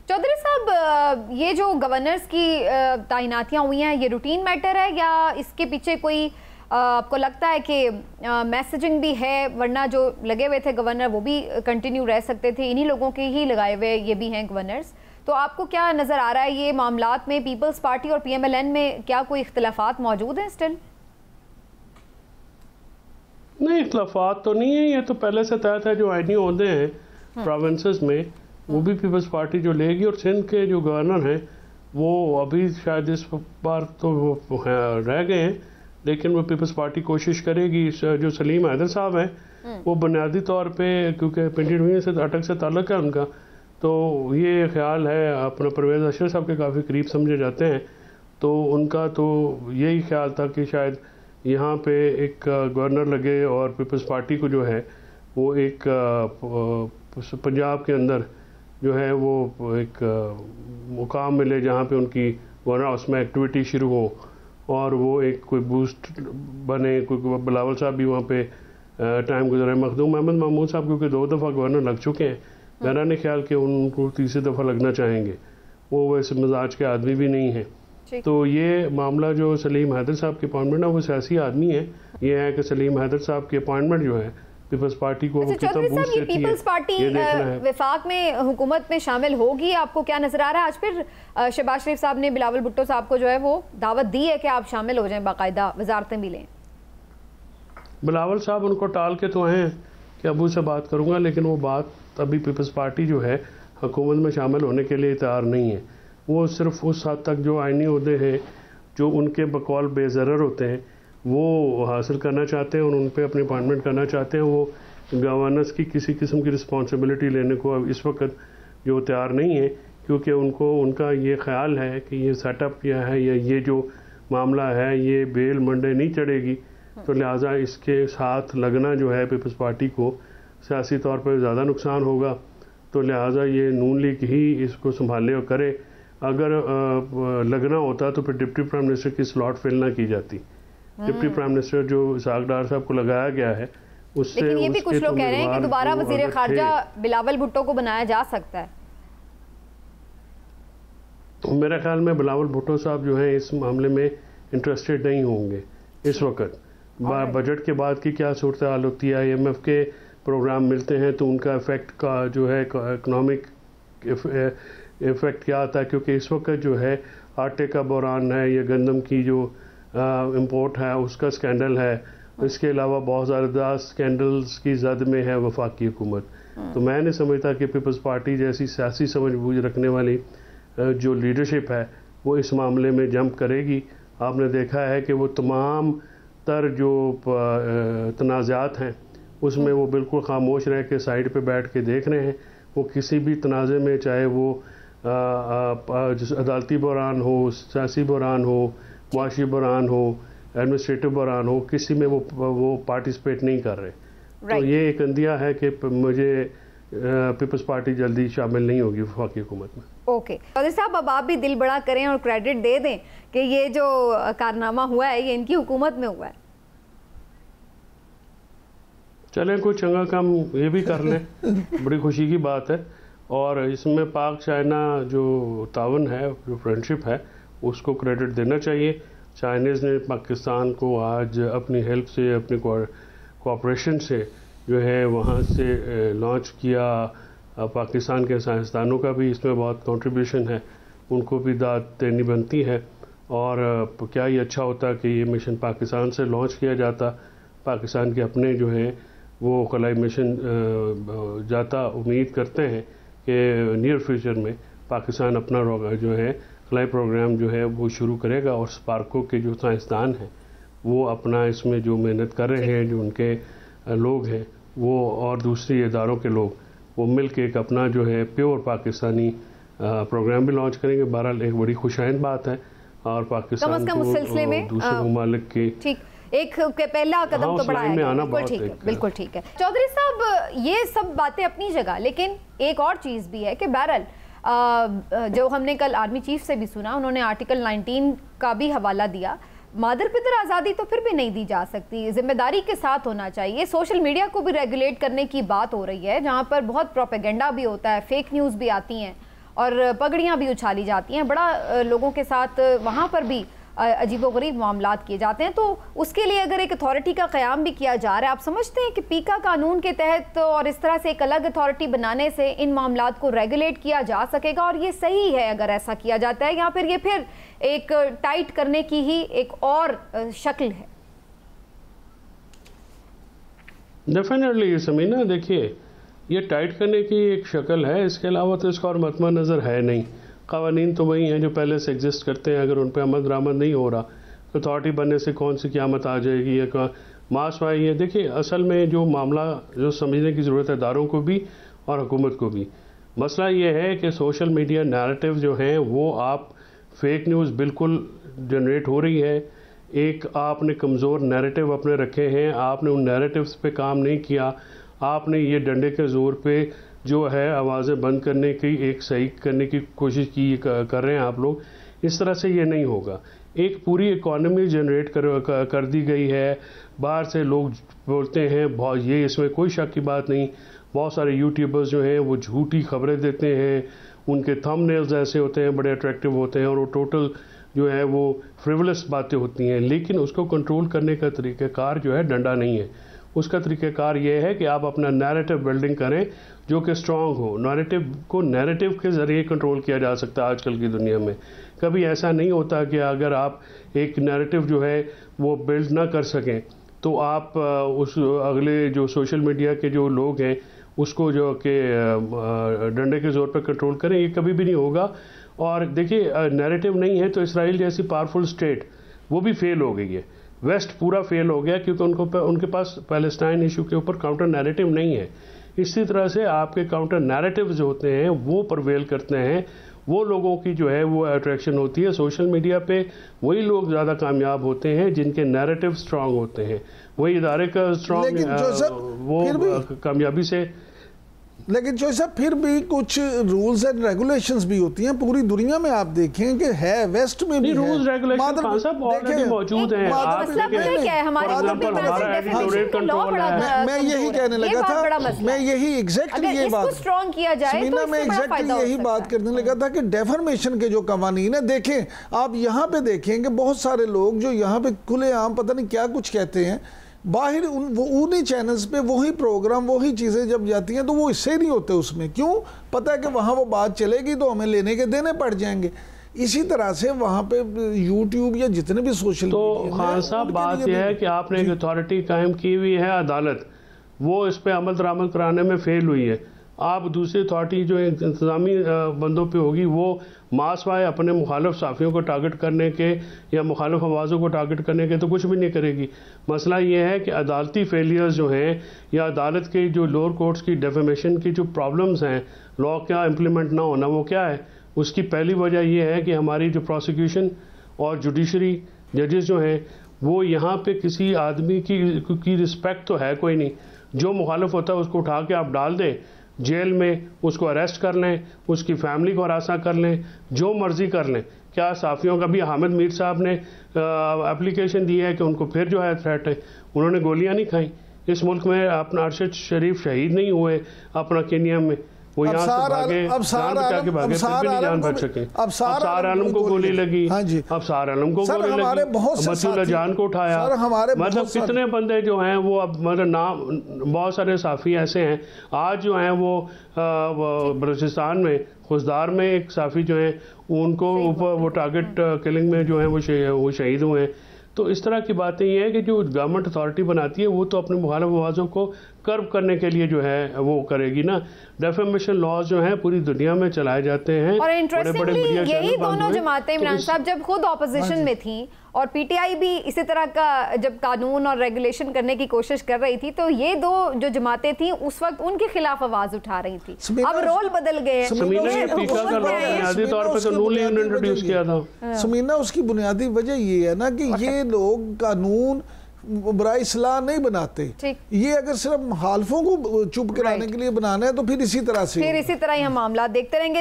چودھری صاحب یہ جو گورنرز کی تعیناتیاں ہوئی ہیں یہ روٹین میٹر ہے یا اس کے پیچھے کوئی آپ کو لگتا ہے کہ میسیجنگ بھی ہے؟ ورنہ جو لگے ہوئے تھے گورنر وہ بھی کنٹینیو رہ سکتے تھے، انہی لوگوں کے ہی لگائے ہوئے یہ بھی ہیں گورنرز. تو آپ کو کیا نظر آ رہا ہے یہ معاملات میں پیپلز پارٹی اور پی ایم ایل این میں کیا کوئی اختلافات موجود ہیں اسٹل؟ نہیں، اختلافات تو نہیں ہیں، یہ تو پہلے سے طے ہے. جو آئینی عہدے ہیں پروونسز میں وہ بھی پیپلز پارٹی جو لے گی، اور سندھ کے جو گورنر ہیں وہ ابھی شاید اس بار تو وہ رہ گئے ہیں، لیکن وہ پیپلز پارٹی کوشش کرے گی. جو سلیم حیدر صاحب ہیں وہ بنیادی طور پہ کیونکہ پنڈت یونین سے اٹک سے تعلق ہے ان کا، تو یہ خیال ہے اپنا پرویز اشرف صاحب کے کافی قریب سمجھے جاتے ہیں، تو ان کا تو یہی خیال تھا کہ شاید یہاں پہ ایک گورنر لگے اور پیپلز پارٹی کو جو ہے وہ ایک پنجاب کے اندر جو ہے وہ ایک مقام ملے جہاں پہ ان کی گورنر ہاؤس میں ایکٹیویٹی شروع ہو اور وہ ایک کوئی بوسٹ بنے. کوئی بلاول صاحب بھی وہاں پہ ٹائم گزرے، مخدوم احمد محمود صاحب کیونکہ 2 دفعہ گورنر لگ چکے ہیں، میرا نہیں خیال کہ ان کو تیسری دفعہ لگنا چاہیں گے، وہ ویسے مزاج کے آدمی بھی نہیں ہیں. تو یہ معاملہ جو سلیم حیدر صاحب کی اپائنٹمنٹ ہے وہ سیاسی آدمی ہے. یہ ہے کہ سلیم حیدر صاحب کی اپائنٹمنٹ جو ہے پیپلز پارٹی کو وہ کتنا بوسٹ دیتی ہے. پیپلز پارٹی وفاق میں حکومت میں شامل ہوگی، آپ کو کیا نظر آ رہا ہے؟ آج پھر شہباز شریف صاحب نے بلاول بھٹو صاحب کو جو ہے وہ دعوت دی ہے کہ آپ شامل ہو جائیں، باقاعدہ وزارتیں بھی لیں. بلاول صاحب ان کو ٹال کے تو ہیں کہ ابو سے بات کروں گا، لیکن وہ بات ابھی پیپلز پارٹی جو ہے حکومت میں شامل ہونے کے لیے تیار نہیں ہے. وہ صرف اس حد تک جو آئینی عہدے ہیں جو ان کے بقول بے ضرر ہوتے ہیں وہ حاصل کرنا چاہتے ہیں اور ان پہ اپنی اپائنٹمنٹ کرنا چاہتے ہیں. وہ گورننس کی کسی قسم کی رسپانسبلٹی لینے کو اس وقت جو تیار نہیں ہے، کیونکہ ان کا یہ خیال ہے کہ یہ سیٹ اپ کیا ہے یا یہ جو معاملہ ہے یہ بیل منڈے نہیں چڑھے گی، تو لہٰذا اس کے ساتھ لگنا جو ہے پیپلز پارٹی کو سیاسی طور پر زیادہ نقصان ہوگا. تو لہٰذا یہ نون لیگ ہی اس کو سنبھالے اور کرے. اگر لگنا ہوتا تو پھر ڈپٹی پرائم منسٹر کی سلاٹ فل نہ کی جاتی. ڈپٹی پرائم منسٹر جو اسحاق ڈار صاحب کو لگایا گیا ہے اس سے، لیکن یہ بھی کچھ لوگ کہہ رہے ہیں کہ دوبارہ وزیر خارجہ بلاول بھٹو کو بنایا جا سکتا ہے. میرے خیال میں بلاول بھٹو صاحب جو ہیں اس معاملے میں انٹرسٹڈ نہیں ہوں گے اس وقت. بجٹ کے بعد کی کیا صورتحال ہوتی ہے، IMF کے پروگرام ملتے ہیں تو ان کا افیکٹ کا جو ہے اکنامک افیکٹ کیا آتا ہے، کیونکہ اس وقت جو ہے آٹے کا بحران ہے یا گندم کی جو امپورٹ ہے اس کا سکینڈل ہے. اس کے علاوہ بہت زیادہ سکینڈلز کی زد میں ہے وفاقی حکومت. تو میں نہیں سمجھتا کہ پیپلز پارٹی جیسی سیاسی سمجھ بوجھ رکھنے والی جو لیڈرشپ ہے وہ اس معاملے میں جمپ کرے گی. آپ نے دیکھا ہے کہ وہ تمام تر جو تنازعات ہیں اس میں وہ بالکل خاموش رہ کے سائڈ پہ بیٹھ کے دیکھ رہے ہیں. وہ کسی بھی تنازع میں چاہے وہ عدالتی بحران ہو، سیاسی بحران ہو، معاشی بحران ہو، ایڈمنسٹریٹو بحران ہو، کسی میں وہ پارٹیسپیٹ نہیں کر رہے. تو یہ ایک اندیہ ہے کہ مجھے پیپلز پارٹی جلدی شامل نہیں ہوگی وفاقی حکومت میں. اوکے چودھری صاحب، اب آپ بھی دل بڑا کریں اور کریڈٹ دے دیں کہ یہ جو کارنامہ ہوا ہے یہ ان کی حکومت میں ہوا ہے. چلیں کوئی چنگا کام یہ بھی کر لیں، بڑی خوشی کی بات ہے. اور اس میں پاک چائنا جو تعاون ہے، جو فرینڈشپ ہے، اس کو کریڈٹ دینا چاہیے. چائنیز نے پاکستان کو آج اپنی ہیلپ سے، اپنی کوآپریشن سے جو ہے وہاں سے لانچ کیا. پاکستان کے سائنسدانوں کا بھی اس میں بہت کنٹریبیوشن ہے، ان کو بھی داد دینی بنتی ہے. اور کیا ہی اچھا ہوتا کہ یہ مشن پاکستان سے لانچ کیا جاتا. پاکستان کے اپنے جو ہیں وہ خلائی مشن جاتا. امید کرتے ہیں کہ نیئر فیوچر میں پاکستان اپنا جو ہے خلائی پروگرام جو ہے وہ شروع کرے گا. اور اسپارکو کے جو سائنسدان ہیں وہ اپنا اس میں جو محنت کر رہے ہیں، جو ان کے لوگ ہیں وہ اور دوسری اداروں کے لوگ وہ مل کے ایک اپنا جو ہے پیور پاکستانی پروگرام بھی لانچ کریں گے. بہرحال ایک بڑی خوشائند بات ہے اور پاکستان کو دوسرے ممالک کے ایک پہلا قدم تو بڑھایا گیا. بالکل ٹھیک ہے چودھری صاحب، یہ سب باتیں اپنی جگہ، لیکن ایک اور چیز بھی ہے کہ بہرحال جو ہم نے کل آرمی چیف سے بھی سنا، انہوں نے آرٹیکل 19 کا بھی حوالہ دیا. مادر پدر آزادی تو پھر بھی نہیں دی جا سکتی، ذمہ داری کے ساتھ ہونا چاہیے. سوشل میڈیا کو بھی ریگولیٹ کرنے کی بات ہو رہی ہے جہاں پر بہت پروپیگنڈا بھی ہوتا ہے، فیک نیوز بھی آتی ہیں اور پگڑیاں بھی اچھالی جاتی ہیں, بڑا لوگوں کے ساتھ وہاں پر بھی عجیب و غریب معاملات کیے جاتے ہیں. تو اس کے لیے اگر ایک اتھارٹی کا قیام بھی کیا جا رہا ہے, آپ سمجھتے ہیں کہ پیکا قانون کے تحت اور اس طرح سے ایک الگ اتھارٹی بنانے سے ان معاملات کو ریگولیٹ کیا جا سکے گا, اور یہ صحیح ہے اگر ایسا کیا جاتا ہے, یا پھر یہ پھر ایک ٹائٹ کرنے کی ہی ایک اور شکل ہے؟ ڈیفینیٹلی سمینا, دیکھیے یہ ٹائٹ کرنے کی ایک شکل ہے, اس کے علاوہ تو اس کا اور مطمع نظر ہے نہیں. قوانین تو وہی ہیں جو پہلے سے ایگزسٹ کرتے ہیں, اگر ان پہ عمل درآمد نہیں ہو رہا تو اتھارٹی بننے سے کون سی قیامت آ جائے گی یا ماس وائی ہے. دیکھیے اصل میں جو معاملہ جو سمجھنے کی ضرورت ہے اداروں کو بھی اور حکومت کو بھی, مسئلہ یہ ہے کہ سوشل میڈیا نیریٹو جو ہیں وہ آپ فیک نیوز بالکل جنریٹ ہو رہی ہے. ایک آپ نے کمزور نیریٹو اپنے رکھے ہیں, آپ نے ان نیریٹوز پہ کام نہیں کیا, آپ نے یہ ڈنڈے کے زور پہ جو ہے آوازیں بند کرنے کی ایک صحیح کرنے کی کوشش کی کر رہے ہیں آپ لوگ. اس طرح سے یہ نہیں ہوگا. ایک پوری اکانومی جنریٹ کر دی گئی ہے, باہر سے لوگ بولتے ہیں, یہ اس میں کوئی شک کی بات نہیں. بہت سارے یوٹیوبرز جو ہیں وہ جھوٹی خبریں دیتے ہیں, ان کے تھم نیلز ایسے ہوتے ہیں, بڑے اٹریکٹیو ہوتے ہیں, اور وہ ٹوٹل جو ہے وہ فریولس باتیں ہوتی ہیں. لیکن اس کو کنٹرول کرنے کا طریقہ کار جو ہے ڈنڈا نہیں ہے. اس کا طریقہ کار یہ ہے کہ آپ اپنا نیریٹو بلڈنگ کریں جو کہ اسٹرانگ ہو. نیریٹو کو نیریٹو کے ذریعے کنٹرول کیا جا سکتا ہے آج کل کی دنیا میں. کبھی ایسا نہیں ہوتا کہ اگر آپ ایک نیریٹو جو ہے وہ بلڈ نہ کر سکیں تو آپ اس اگلے جو سوشل میڈیا کے جو لوگ ہیں اس کو جو کہ ڈنڈے کے زور پر کنٹرول کریں. یہ کبھی بھی نہیں ہوگا. اور دیکھیے نیریٹو نہیں ہے تو اسرائیل جیسی پاورفل اسٹیٹ وہ بھی فیل ہو گئی ہے. ویسٹ پورا فیل ہو گیا کیونکہ ان کے پاس پیلسٹائن ایشو کے اوپر کاؤنٹر نیریٹو نہیں ہے. اسی طرح سے آپ کے کاؤنٹر نیریٹو جو ہوتے ہیں وہ پرویل کرتے ہیں, وہ لوگوں کی جو ہے وہ اٹریکشن ہوتی ہے. سوشل میڈیا پہ وہی لوگ زیادہ کامیاب ہوتے ہیں جن کے نیریٹو اسٹرانگ ہوتے ہیں, وہی ادارے کا اسٹرانگ وہ کامیابی سے. لیکن جو صاحب پھر بھی کچھ رولز اینڈ ریگولیشنز بھی ہوتی ہیں پوری دنیا میں. آپ دیکھیں کہ ہے ویسٹ میں بھی رولز ریگولیشن سب آلریڈی موجود ہیں. میں یہی کہنے لگا تھا, میں یہی ایگزیکٹلی یہ بات کرنے لگا تھا کہ ڈیفرمیشن کے جو قوانین ہیں, دیکھیں آپ یہاں پہ دیکھیں کہ بہت سارے لوگ جو یہاں پہ کھلے عام پتہ نہیں کیا کچھ کہتے ہیں, باہر انہی چینلز پہ وہی پروگرام وہی چیزیں جب جاتی ہیں تو وہ اس سے نہیں ہوتے. اس میں کیوں پتہ ہے کہ وہاں وہ بات چلے گی تو ہمیں لینے کے دینے پڑ جائیں گے. اسی طرح سے وہاں پہ یوٹیوب یا جتنے بھی سوشل تو خان صاحب بات یہ ہے کہ آپ نے ایک اتھارٹی قائم کی ہوئی ہے عدالت, وہ اس پہ عمل درآمد کرانے میں فیل ہوئی ہے. آپ دوسری اتھارٹی جو انتظامی بندوں پہ ہوگی وہ ماس وائے اپنے مخالف صحافیوں کو ٹارگٹ کرنے کے یا مخالف آوازوں کو ٹارگٹ کرنے کے تو کچھ بھی نہیں کرے گی. مسئلہ یہ ہے کہ عدالتی فیلیئرز جو ہیں یا عدالت کے جو لوور کورٹس کی ڈیفیمیشن کی جو پرابلمز ہیں, لا کا امپلیمنٹ نہ ہونا, وہ کیا ہے؟ اس کی پہلی وجہ یہ ہے کہ ہماری جو پروسیکیوشن اور جوڈیشری ججز جو ہیں وہ یہاں پہ کسی آدمی کی رسپیکٹ تو ہے کوئی نہیں. جو مخالف ہوتا ہے اس کو اٹھا کے آپ ڈال دیں جیل میں, اس کو اریسٹ کر لیں, اس کی فیملی کو ہراساں کر لیں, جو مرضی کر لیں. کیا صحافیوں کا بھی حامد میر صاحب نے اپلیکیشن دی ہے کہ ان کو پھر جو ہے تھریٹ ہے, انہوں نے گولیاں نہیں کھائیں. اس ملک میں اپنا ارشد شریف شہید نہیں ہوئے اپنا کینیا میں, وہ یہاں سے بھاگے جان بچا کے بھاگے پھر بھی نہیں جان بچ سکے. اب سار عالم کو گولی لگی, اب سار عالم کو گولی لگی, مسیح اللہ جان کو اٹھایا. مطلب کتنے بندے جو ہیں وہ اب مطلب نام, بہت سارے صحافی ایسے ہیں آج جو ہیں وہ بلوچستان میں خوزدار میں ایک صحافی جو ہیں ان کو اوپر وہ ٹارگٹ کلنگ میں جو ہیں وہ شہید ہوئے ہیں. تو اس طرح کی باتیں یہ ہیں کہ جو گورنمنٹ اتھارٹی بناتی ہے وہ تو اپنے مخالف آوازوں کو کرب کرنے کے لیے جو ہے وہ کرے گی نا. ڈیفیمیشن لاز جو ہیں پوری دنیا میں چلائے جاتے ہیں. اور انٹرسٹنگلی یہی دونوں جماعتیں عمران صاحب جب خود اپوزیشن میں تھیں اور پی ٹی آئی بھی اسی طرح کا جب قانون اور ریگولیشن کرنے کی کوشش کر رہی تھی تو یہ دو جو جماعتیں تھیں اس وقت ان کے خلاف آواز اٹھا رہی تھی. اب رول بدل گئے ہیں. سمینا اس کی بنیادی وجہ یہ ہے نا کہ یہ لوگ قانون برائے اصلاح نہیں بناتے. یہ اگر صرف مخالفوں کو چپ کرانے کے لیے بنانا ہے تو پھر اسی طرح ہی ہم معاملات دیکھتے رہیں گے.